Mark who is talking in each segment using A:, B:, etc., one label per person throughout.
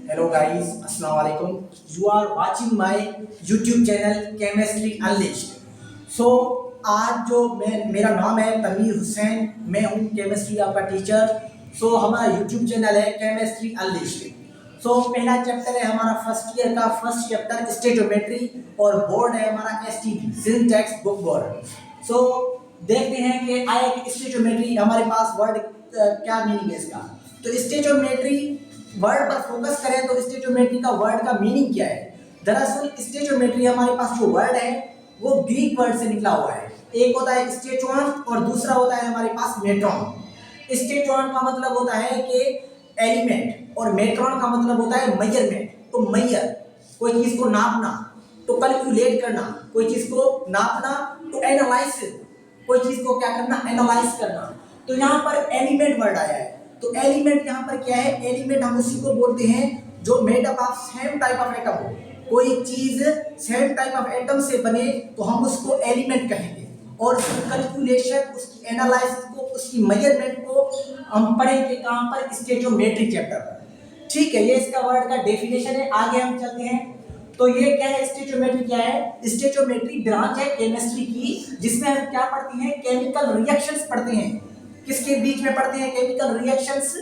A: Hello guys, Assalamu alaikum. You are watching my YouTube channel Chemistry Unleashed. So आज जो मेरा नाम है तनवीर हुसैन, मैं हूँ केमिस्ट्री आपका टीचर। हमारा YouTube चैनल है केमिस्ट्री अनलिस्टेड। पहला चैप्टर है हमारा फर्स्ट ईयर का फर्स्ट चैप्टर स्टेटोमेट्री और बोर्ड है हमारा STB सिंटैक्स बुक बोर्ड। देखते हैं कि आया कि स्टेटोमेट्री हमारे पास वर्ड क्या मीनिंग है इसका। तो स्टेटोमेट्री वर्ड पर फोकस करें तो स्टेटोमेट्री का वर्ड का मीनिंग क्या है। दरअसल स्टेटोमेट्री हमारे पास जो वर्ड है वो ग्रीक वर्ड से निकला हुआ है। एक होता है स्टेटोन और दूसरा होता है हमारे पास मेट्रॉन। स्टेटोन का मतलब होता है कि एलिमेंट और मेट्रॉन का मतलब होता है मेजरमेंट। तो मेजर कोई चीज को नापना, तो कैलकुलेट करना, कोई चीज को नापना, तो एनालाइसिस कोई चीज को क्या करना, एनालाइज करना। तो यहाँ पर एलिमेंट वर्ड आया है। तो एलिमेंट यहाँ पर क्या है, एलिमेंट हम उसी को बोलते हैं जो made up of same type of atom हो। कोई चीज सेम टाइप ऑफ एटम से बने तो हम उसको एलिमेंट कहेंगे, और उसकी कैलकुलेशन, उसकी एनालिसिस को, उसकी मेजरमेंट को हम पढ़ेंगे कहाँ पर, स्टेटोमेट्री चैप्टर पर। ठीक है, ये इसका वर्ड का डेफिनेशन है। आगे हम चलते हैं। तो ये क्या है, स्टेटोमेट्री क्या है। स्टेटोमेट्री ब्रांच है केमिस्ट्री की, जिसमें हम क्या पढ़ते हैं, केमिकल रिएक्शंस पढ़ते हैं। किसके बीच में पढ़ते हैं, chemical reactions,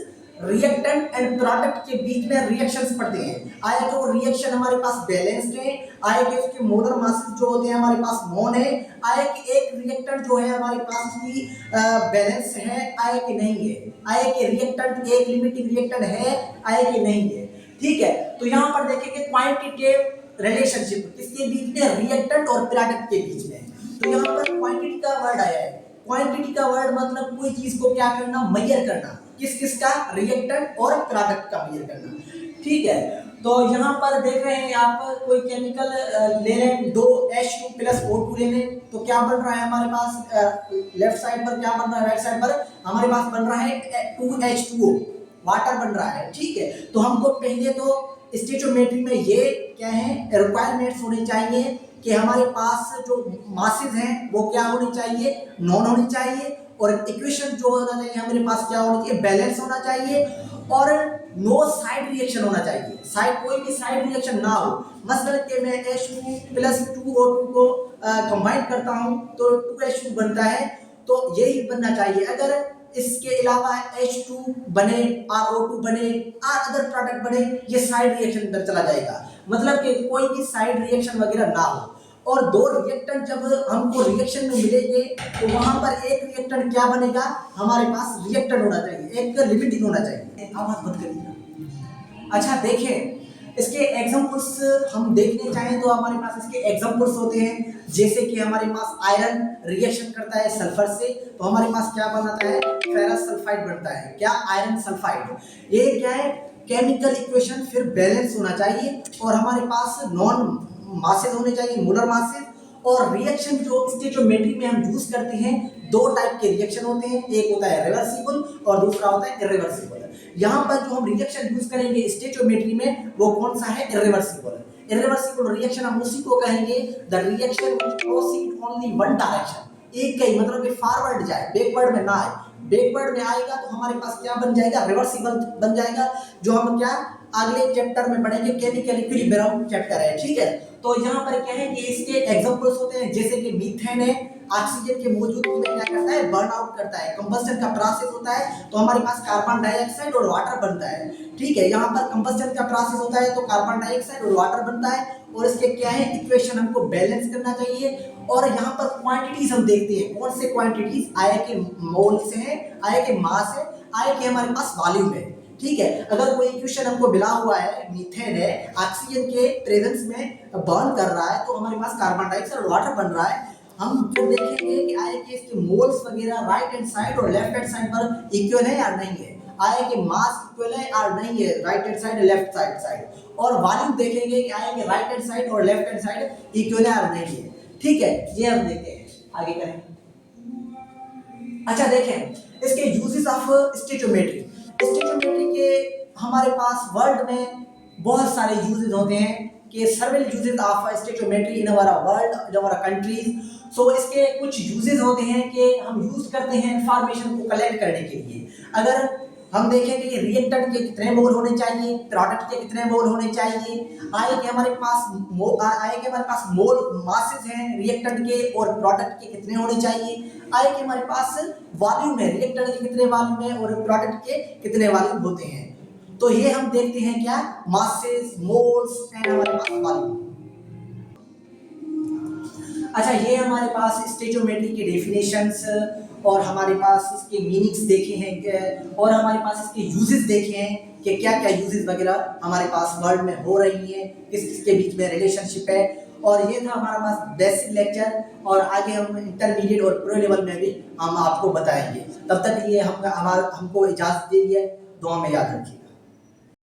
A: reactant and product के बीच में रिएक्शंस पढ़ते हैं। आया कि वो रिएक्शन हमारे पास बैलेंस्ड है, आया कि उसके मोलर मासेस जो होते हैं हमारे पास मोन है, आया कि एक रिएक्टेंट जो है हमारे पास उसकी बैलेंस है, आया कि नहीं है, आया कि रिएक्टेंट एक लिमिटिंग रिएक्टेंट है, आया कि नहीं है। ठीक है, तो यहाँ पर देखेंगे क्वांटिटेटिव रिलेशनशिप किसके बीच में, रिएक्टेंट और प्रोडक्ट के बीच में। तो यहाँ पर क्वांटिटी का वर्ड आया है। क्वांटिटी का वर्ड मतलब कोई चीज को क्या करना, मेजर करना। किस किस का, रिएक्टेंट और प्रोडक्ट का मेजर करना। ठीक है, तो यहाँ पर देख रहे हैं आप, कोई केमिकल ले रहे हैं, 2H2 प्लस O2 ले लें, तो क्या बन रहा है हमारे पास, लेफ्ट साइड पर क्या बन रहा है, राइट साइड पर हमारे पास बन रहा है 2H2O, वाटर बन रहा है। ठीक है, तो हमको पहले तो स्टेटोमेट्री में ये क्या है, रिक्वायरमेंट्स होनी चाहिए कि हमारे पास जो मासेस हैं वो क्या होनी चाहिए, नॉन होनी चाहिए, और इक्वेशन जो होना चाहिए हमारे पास क्या होना चाहिए, बैलेंस होना चाहिए, और नो साइड रिएक्शन होना चाहिए। साइड कोई भी साइड रिएक्शन ना हो। मसलन कि मैं H2 प्लस 2O2 को कंबाइन करता हूं तो 2H2 बनता है, तो यही बनना चाहिए। अगर इसके अलावा H2 बने और O2 बने और अदर प्रोडक्ट बने, ये साइड रिएक्शन पर चला जाएगा। मतलब कि कोई भी साइड रिएक्शन वगैरह ना हो। और दो रिएक्टेंट जब हमको रिएक्शन में मिलेंगे तो वहां पर एक रिएक्टेंट क्या बनेगा, हमारे पास रिएक्टेंट होना चाहिए, एक लिमिटिंग होना चाहिए। आवाज मत करिएगा। अच्छा देखें, इसके एग्जांपल्स हम देखने चाहें तो हमारे पास इसके एग्जांपल्स होते हैं। जैसे कि हमारे पास आयरन रिएक्शन करता है सल्फर से, तो हमारे पास क्या बनता है, फेरस सल्फाइड बनता है। क्या, आयरन सल्फाइड। ये क्या है, केमिकल इक्वेशन फिर बैलेंस होना चाहिए, और हमारे पास नॉन मासेस होने चाहिए, मोलर मासेस। और रिएक्शन जो स्टेटोमेट्री में हम यूज करते हैं, दो टाइप के रिएक्शन होते हैं, एक होता है रिवर्सिबल और दूसरा होता है इरिवर्सिबल। यहाँ पर जो हम रिएक्शन यूज करेंगे स्टेटोमेट्री में वो कौन सा है, इरिवर्सिबल। इरिवर्सिबल रिएक्शन हम उसी को कहेंगे the reaction which proceed only one direction. एक का ही मतलब कि फॉरवर्ड जाए, बैकवर्ड में ना आए। बैकवर्ड में आएगा तो हमारे पास क्या बन जाएगा, रिवर्सिबल बन जाएगा, जो हम क्या अगले चैप्टर में पढ़ेंगे, केमिकल इक्विलिब्रियम चैप्टर है। ठीक है, तो यहाँ पर क्या है कि इसके एग्जांपल्स होते हैं, जैसे कि मीथेन है, ऑक्सीजन के मौजूदगी में क्या करता है, बर्न आउट करता है, कंबस्टन का प्रोसेस होता है, तो हमारे पास कार्बन डाइऑक्साइड और वाटर बनता है। ठीक है, यहाँ पर कंबस्टन का प्रोसेस होता है तो कार्बन डाइऑक्साइड और वाटर बनता है, और इसके क्या है, इक्वेशन हमको बैलेंस करना चाहिए। और यहाँ पर क्वांटिटीज हम देखते हैं, कौन से क्वांटिटीज, आया कि मोल्स है, आया कि मास है, आया कि हमारे पास वॉल्यूम है। ठीक है, अगर कोई इक्वेशन हमको मिला हुआ है, मीथेन है, ऑक्सीजन के प्रेजेंस में बर्न कर रहा है, तो हमारे पास कार्बन डाइऑक्साइड और वाटर बन रहा है। हम फिर देखेंगे कि आया कि इसके मोल्स वगैरह राइट हैंड साइड और लेफ्ट हैंड साइड पर इक्वल है या नहीं है, आया कि मास इक्वल है और नहीं है, right hand side left side. और वॉल्यूम देखेंगे कि आया कि राइट हैंड साइड और लेफ्ट हैंड साइड इक्वल है और नहीं है। ठीक है, ये हम देखते हैं, आगे करें। अच्छा देखें, इसके यूजेस ऑफ स्टेटोमेट्री। स्टेटोमेट्री के हमारे पास वर्ल्ड में बहुत सारे यूजेस होते हैं कि सर्वेल यूजेस ऑफ स्टेटोमेट्री इन हमारा वर्ल्ड, इन हमारा कंट्रीज। इसके कुछ यूजेस होते हैं कि हम यूज करते हैं इंफॉर्मेशन को कलेक्ट करने के लिए। अगर हम देखेंगे कि रिएक्टेंट के कितने मोल होने चाहिए, प्रोडक्ट के कितने मोल होने चाहिए, आए कि हमारे पास मोल मासेस हैं रिएक्टेंट के और प्रोडक्ट के कितने होने चाहिए, आए कि हमारे पास वॉल्यूम है, रिएक्टेंट के कितने वॉल्यूम है और प्रोडक्ट के कितने वॉल्यूम होते हैं। तो ये हम देखते हैं क्या, मासेस, मोल्स एंड हमारे पास वॉल्यूम। अच्छा, ये हमारे पास स्टोइकियोमेट्री के डेफिनेशंस और हमारे पास इसके मीनिंग्स देखे हैं और हमारे पास इसके यूजेस देखे हैं कि क्या क्या यूजेस वगैरह हमारे पास वर्ल्ड में हो रही हैं, किस किस के बीच में रिलेशनशिप है। और ये था हमारा पास बेसिक लेक्चर, और आगे हम इंटरमीडिएट और प्रो लेवल में भी हम आपको बताएंगे। तब तक ये हमको इजाज़त दीजिए, दुआ में याद रखिए।